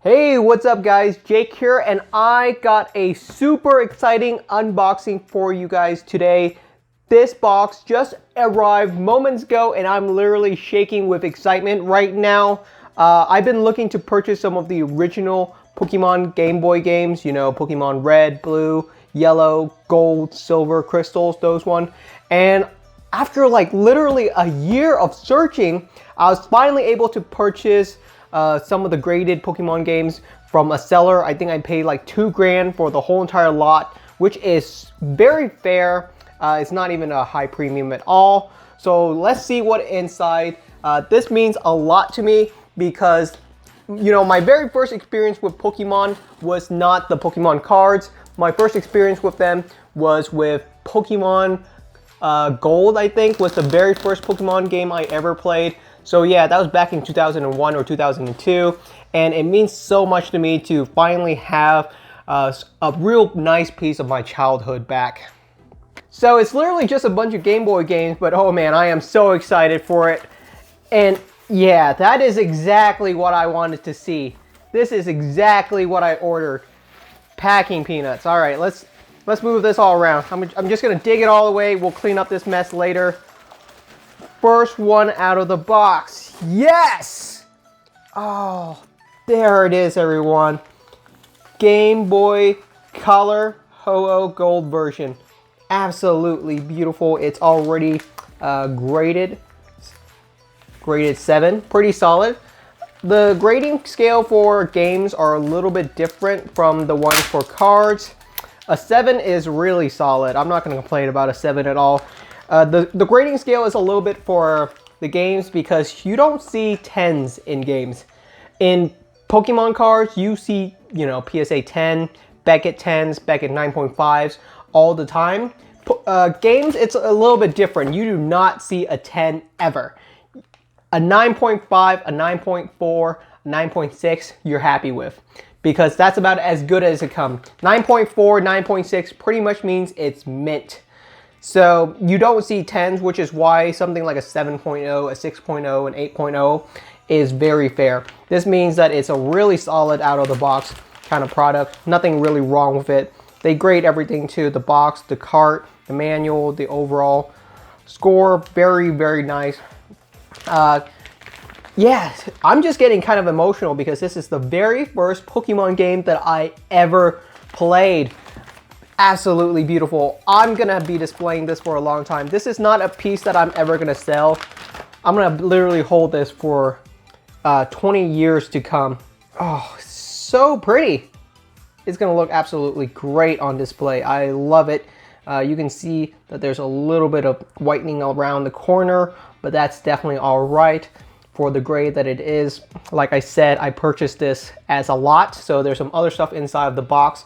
Hey, what's up guys? Jake here, and I got a super exciting unboxing for you guys today. This box just arrived moments ago and I'm literally shaking with excitement right now. I've been looking to purchase some of the original Pokemon Game Boy games, you know, Pokemon Red, Blue, Yellow, Gold, Silver, Crystals, those ones. And after like literally a year of searching, I was finally able to purchase some of the graded Pokemon games from a seller. I think I paid like $2 for the whole entire lot, which is very fair. It's not even a high premium at all. So let's see what inside. This means a lot to me because, you know, my very first experience with Pokemon was not the Pokemon cards. My first experience with them was with Pokemon Gold, I think, was the very first Pokemon game I ever played. So yeah, that was back in 2001 or 2002, and it means so much to me to finally have a real nice piece of my childhood back. So it's literally just a bunch of Game Boy games, but oh man, I am so excited for it. And yeah, that is exactly what I wanted to see. This is exactly what I ordered. Packing peanuts. All right, let's move this all around. I'm just gonna dig it all away. We'll clean up this mess later. First one out of the box. Yes! Oh, there it is, everyone. Game Boy Color Ho-Oh Gold version. Absolutely beautiful. It's already graded 7. Pretty solid. The grading scale for games are a little bit different from the ones for cards. A 7 is really solid. I'm not going to complain about a 7 at all. The grading scale is a little bit for the games because you don't see 10s in games. In Pokemon cards, you see, you know, PSA 10, Beckett 10s, Beckett 9.5s all the time. Games, it's a little bit different. You do not see a 10 ever. A 9.5, a 9.4, a 9.6, you're happy with. Because that's about as good as it comes. 9.4, 9.6 pretty much means it's mint. So you don't see 10s, which is why something like a 7.0, a 6.0, an 8.0 is very fair. This means that it's a really solid out of the box kind of product. Nothing really wrong with it. They grade everything to the box, the cart, the manual, the overall score. Very, very nice. Yeah, I'm just getting kind of emotional because this is the very first Pokemon game that I ever played. Absolutely beautiful. I'm gonna be displaying this for a long time. This is not a piece that I'm ever gonna sell. I'm gonna literally hold this for 20 years to come. Oh, so pretty. It's gonna look absolutely great on display. I love it. You can see that there's a little bit of whitening around the corner, but that's definitely all right for the grade that it is. Like I said, I purchased this as a lot, so there's some other stuff inside of the box.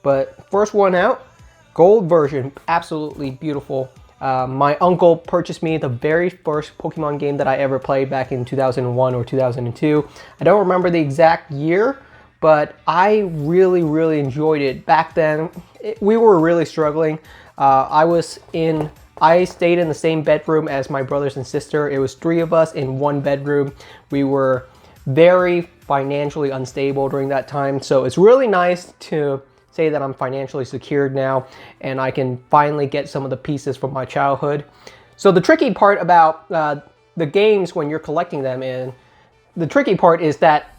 But first one out, gold version, absolutely beautiful. My uncle purchased me the very first Pokemon game that I ever played back in 2001 or 2002. I don't remember the exact year, but I really, really enjoyed it. Back then, we were really struggling. I stayed in the same bedroom as my brothers and sister. It was 3 of us in one bedroom. We were very financially unstable during that time. So it's really nice to say that I'm financially secured now and I can finally get some of the pieces from my childhood. So the tricky part about the games when you're collecting them the tricky part is that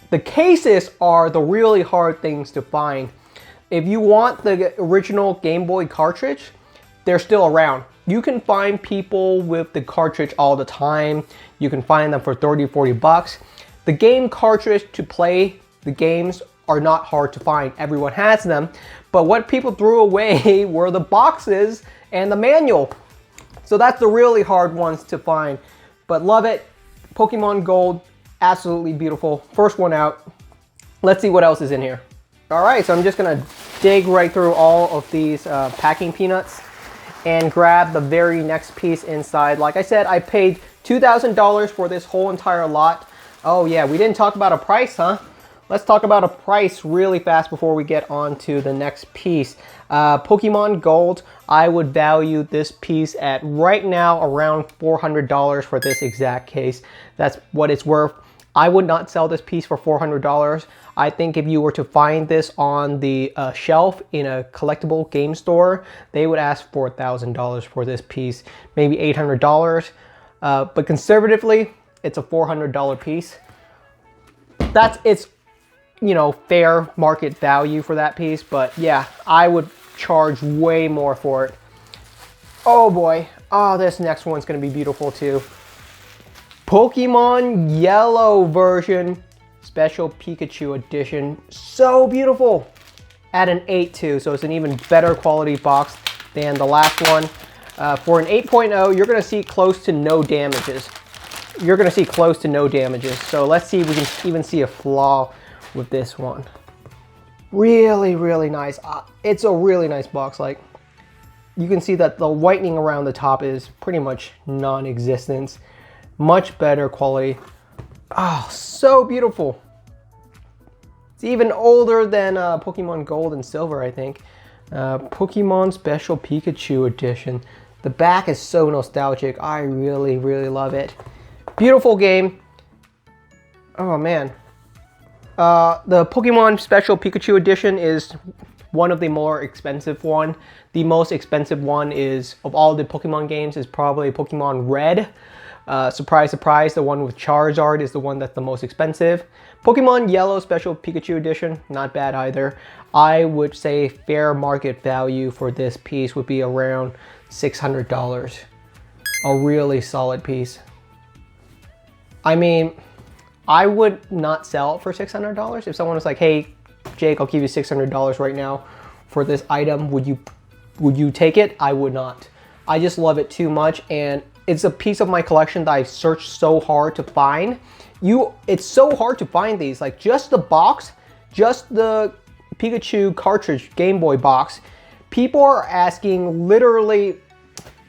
the cases are the really hard things to find. If you want the original Game Boy cartridge, they're still around. You can find people with the cartridge all the time. You can find them for 30, 40 bucks. The game cartridge to play the games are not hard to find. Everyone has them. But what people threw away were the boxes and the manual. So that's the really hard ones to find. But love it. Pokemon Gold, absolutely beautiful. First one out. Let's see what else is in here. All right, so I'm just gonna dig right through all of these packing peanuts and grab the very next piece inside. Like I said, I paid $2,000 for this whole entire lot. Oh yeah, we didn't talk about a price, huh? Let's talk about a price really fast before we get on to the next piece. Pokemon Gold, I would value this piece at right now around $400 for this exact case. That's what it's worth. I would not sell this piece for $400. I think if you were to find this on the shelf in a collectible game store, they would ask $4,000 for this piece, maybe $800. But conservatively, it's a $400 piece. That's its, you know, fair market value for that piece. But yeah, I would charge way more for it. Oh boy. Oh, this next one's gonna be beautiful too. Pokemon Yellow version, Special Pikachu Edition. So beautiful. At an 8 too, so it's an even better quality box than the last one. For an 8.0, you're gonna see close to no damages. You're gonna see close to no damages. So let's see if we can even see a flaw with this one. Really, really nice. It's a really nice box. Like, you can see that the whitening around the top is pretty much non-existent. Much better quality. Oh, so beautiful. It's even older than Pokemon Gold and Silver, I think. Pokemon Special Pikachu Edition. The back is so nostalgic. I really, really love it. Beautiful game. Oh man. The Pokemon Special Pikachu Edition is one of the more expensive one. The most expensive one is, of all the Pokemon games, is probably Pokemon Red. Surprise, surprise, the one with Charizard is the one that's the most expensive. Pokemon Yellow Special Pikachu Edition, not bad either. I would say fair market value for this piece would be around $600. A really solid piece. I mean, I would not sell it for $600. If someone was like, hey, Jake, I'll give you $600 right now for this item, would you take it? I would not. I just love it too much, and it's a piece of my collection that I've searched so hard to find. It's so hard to find these. Like, just the box, just the Pikachu cartridge Game Boy box, people are asking literally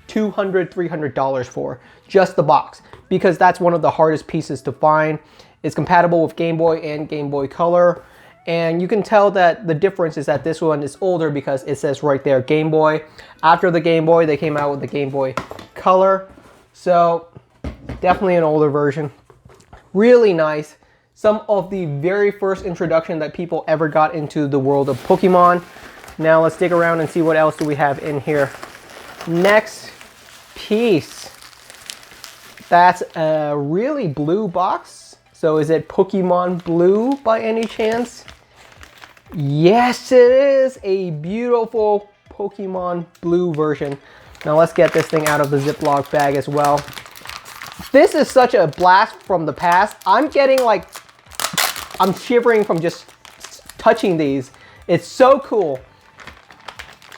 $200, $300 for just the box, because that's one of the hardest pieces to find. It's compatible with Game Boy and Game Boy Color. And you can tell that the difference is that this one is older because it says right there, Game Boy. After the Game Boy, they came out with the Game Boy Color. So definitely an older version. Really nice. Some of the very first introduction that people ever got into the world of Pokemon. Now let's dig around and see what else do we have in here. Next piece. That's a really blue box. So is it Pokemon Blue by any chance? Yes, it is a beautiful Pokemon Blue version. Now let's get this thing out of the Ziploc bag as well. This is such a blast from the past. I'm shivering from just touching these. It's so cool.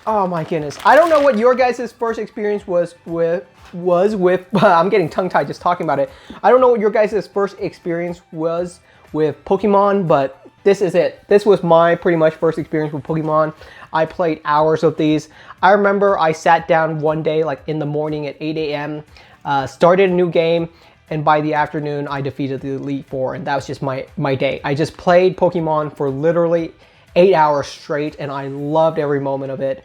Oh my goodness. I don't know what your guys' first experience was with, I'm getting tongue-tied just talking about it. I don't know what your guys' first experience was with Pokemon, but this is it. This was my pretty much first experience with Pokemon. I played hours of these. I remember I sat down one day, like in the morning at 8 a.m., started a new game, and by the afternoon, I defeated the Elite Four, and that was just my day. I just played Pokemon for literally 8 hours straight, and I loved every moment of it.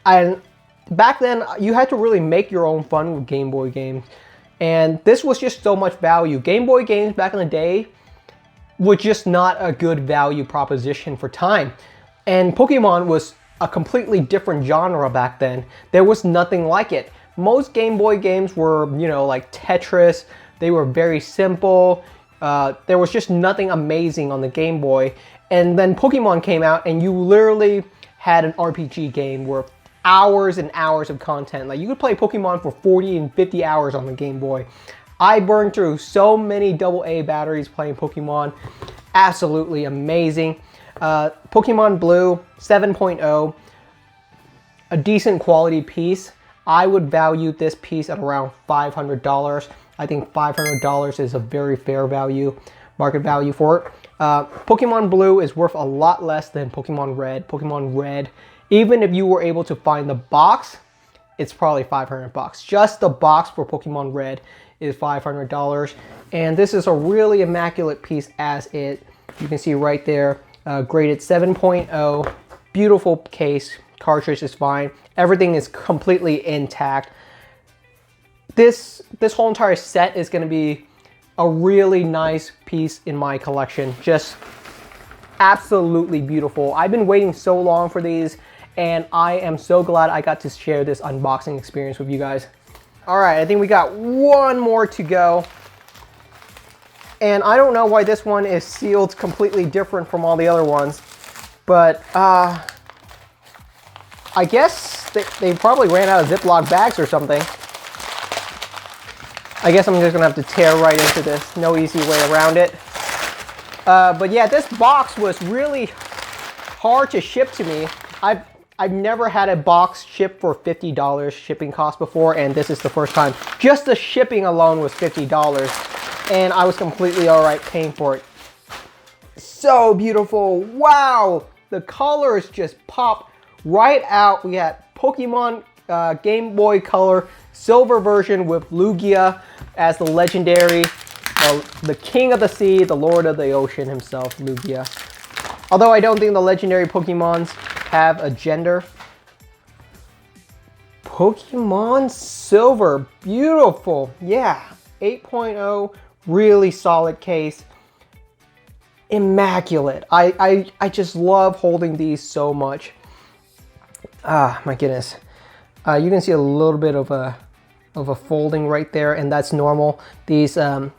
And back then, you had to really make your own fun with Game Boy games, and this was just so much value. Game Boy games back in the day were just not a good value proposition for time. And Pokemon was a completely different genre back then. There was nothing like it. Most Game Boy games were, you know, like Tetris. They were very simple. There was just nothing amazing on the Game Boy. And then Pokemon came out, and you literally had an RPG game where hours and hours of content. Like, you could play Pokemon for 40 and 50 hours on the Game Boy. I burned through so many AA batteries playing Pokemon. Absolutely amazing. Pokemon Blue 7.0, a decent quality piece. I would value this piece at around $500. I think $500 is a very fair value, market value for it. Pokemon Blue is worth a lot less than Pokemon Red. Pokemon Red, even if you were able to find the box, it's probably $500. Just the box for Pokemon Red is $500. And this is a really immaculate piece as it, you can see right there, graded 7.0, beautiful case, cartridge is fine. Everything is completely intact. This whole entire set is going to be a really nice piece in my collection. Just absolutely beautiful. I've been waiting so long for these, and I am so glad I got to share this unboxing experience with you guys. All right, I think we got one more to go. And I don't know why this one is sealed completely different from all the other ones, but I guess they probably ran out of Ziploc bags or something. I guess I'm just gonna have to tear right into this. No easy way around it. But yeah, this box was really hard to ship to me. I've never had a box shipped for $50 shipping cost before, and this is the first time. Just the shipping alone was $50, and I was completely all right paying for it. So beautiful. Wow, the colors just pop right out. We had Pokemon GameBoy Color Silver version with Lugia as the legendary, the king of the sea, the lord of the ocean himself, Lugia. Although I don't think the legendary Pokemons have a gender. Pokemon Silver, beautiful. Yeah, 8.0, really solid case. Immaculate. I just love holding these so much. Ah, my goodness. You can see a little bit of a folding right there, and that's normal. These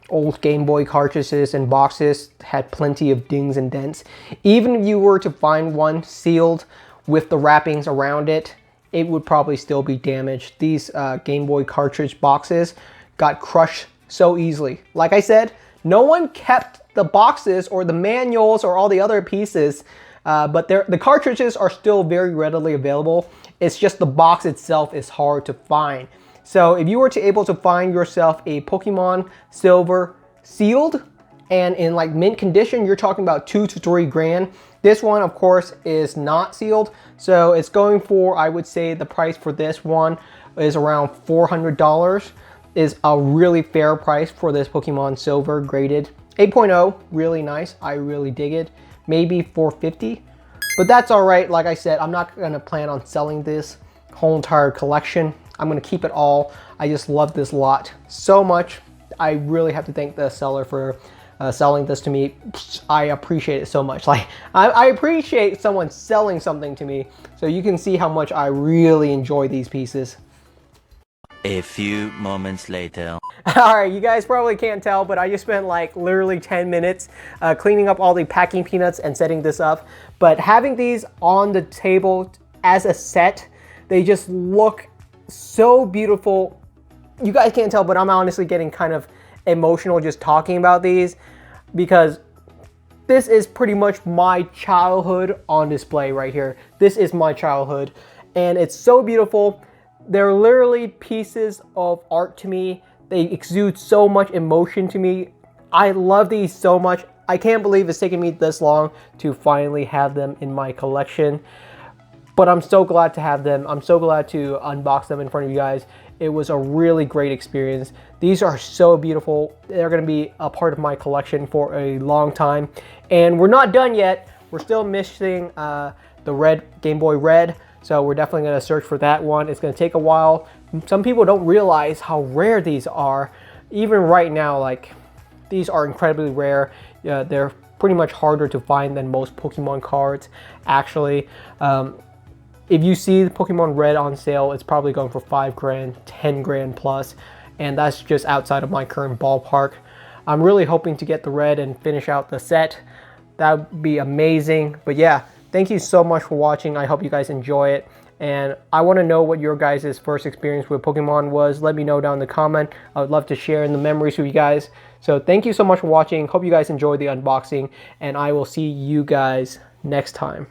old Game Boy cartridges and boxes had plenty of dings and dents. Even if you were to find one sealed with the wrappings around it, it would probably still be damaged. These Game Boy cartridge boxes got crushed so easily. Like I said, no one kept the boxes or the manuals or all the other pieces, but the cartridges are still very readily available. It's just the box itself is hard to find. So if you were able to find yourself a Pokemon Silver sealed and in like mint condition, you're talking about $2 to $3 grand. This one, of course, is not sealed. So it's going for, I would say the price for this one is around $400. Is a really fair price for this Pokemon Silver graded. 8.0, really nice. I really dig it. Maybe $450, but that's all right. Like I said, I'm not gonna plan on selling this whole entire collection. I'm gonna keep it all. I just love this lot so much. I really have to thank the seller for selling this to me. I appreciate it so much. Like I appreciate someone selling something to me, so you can see how much I really enjoy these pieces. A few moments later. All right, you guys probably can't tell, but I just spent like literally 10 minutes cleaning up all the packing peanuts and setting this up. But having these on the table as a set, they just look so beautiful. You guys can't tell, but I'm honestly getting kind of emotional just talking about these, because this is pretty much my childhood on display right here. This is my childhood, and it's so beautiful. They're literally pieces of art to me. They exude so much emotion to me. I love these so much. I can't believe it's taken me this long to finally have them in my collection. But I'm so glad to have them. I'm so glad to unbox them in front of you guys. It was a really great experience. These are so beautiful. They're gonna be a part of my collection for a long time. And we're not done yet. We're still missing the red Game Boy Red. So we're definitely gonna search for that one. It's gonna take a while. Some people don't realize how rare these are. Even right now, like, these are incredibly rare. They're pretty much harder to find than most Pokemon cards, actually. If you see the Pokemon Red on sale, it's probably going for 5 grand, 10 grand plus, and that's just outside of my current ballpark. I'm really hoping to get the red and finish out the set. That would be amazing. But yeah, thank you so much for watching. I hope you guys enjoy it. And I want to know what your guys' first experience with Pokemon was. Let me know down in the comment. I would love to share in the memories with you guys. So thank you so much for watching. Hope you guys enjoyed the unboxing, and I will see you guys next time.